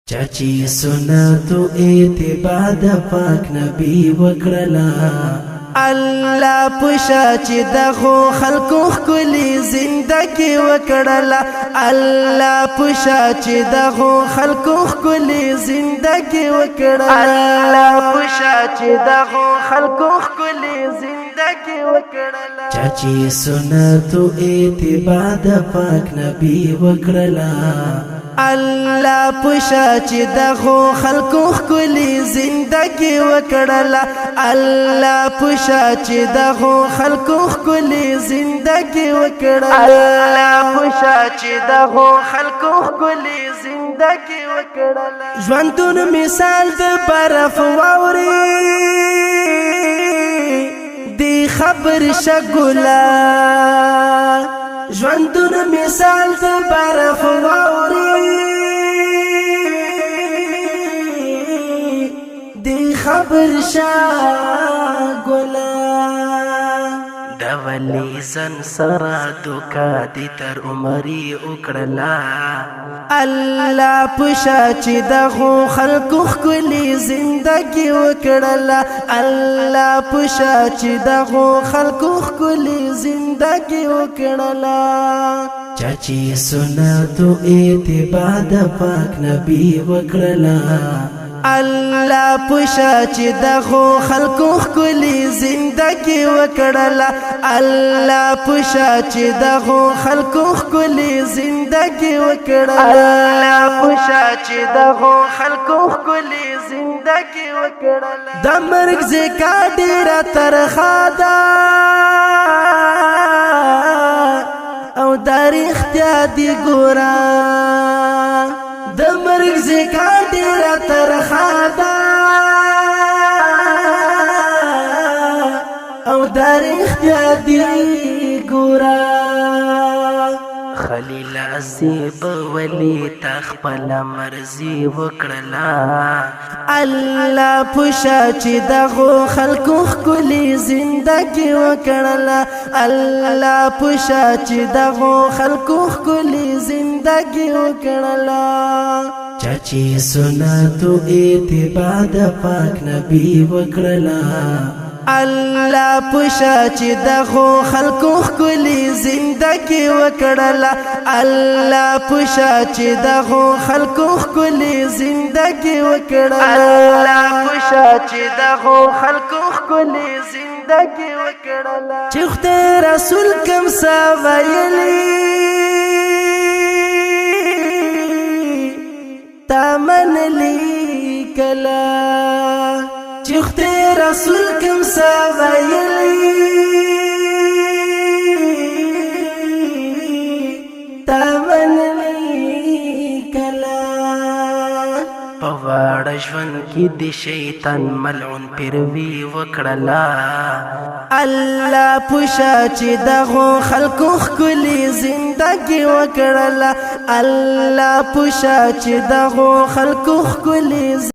چاچی سنتو اتباع د پاک نبی وکړلا الله پوښا چې دغه خلکو خولي زندګي وکړلا الله پوښا چې دغه خلکو خولي زندګي وکړلا الله پوښا چې دغه خلکو خولي زندګي وکړلا چاچی سنتو اتباع د پاک نبی وکړلا الله پوښا چې دغه خلکو خولي زندګي وکړلا الله پوښا چې دغه خلکو خولي زندګي وکړلا الله پوښا چې دغه خلکو خولي زندګي وکړلا ژوندون مثال د برف واوري دی خبر شګولا ژوندون مثال د برف واوري دی خبر شګولا د ولی زن سرا دوکا دی تر عمرې وکړلا الله پوښا چې دغه خلکو خولي زندګي وکړلا الله پوښا چې دغه خلکو خولي زندګي وکړلا چاچی سنتو اتباع د پاک نبی وکړلا الله پوښا چې دغه خلکو خولي زندګي وکړلا الله پوښا چې دغه خلکو خولي زندګي وکړلا الله پوښا چې دغه خلکو خولي زندګي وکړلا د مرګ زکا ډیره ترخه ده او تاریخ ته دی ګورا د مرګ زکا ډیره ترخه ده او تاریخ ته دی ګورا خلیل عزیب ولی تخپل مرزي وکړلا الله پوښا چې دغه خلکو خولي زندګي وکړلا الله پوښا چې دغه خلکو خولي زندګي وکړلا چاچی سنتو اتباع د پاک نبی وکړلا الله پوښا چې دغه خلکو خولي زندګي وکړلا الله پوښا چې دغه خلکو خولي زندګي وکړلا الله پوښا چې دغه خلکو خولي زندګي وکړلا چې خدای رسول کوم څه ویلي تامن لیکلا چې خدای رسول کوم څه ویلي تامن لیکلا په واړه ژوند کې د شیطان ملعون پیروي وکړلا الله پوښا چې دغه خلکو خولي زندګي وکړلا الله پوښا چې دغه خلکو خولي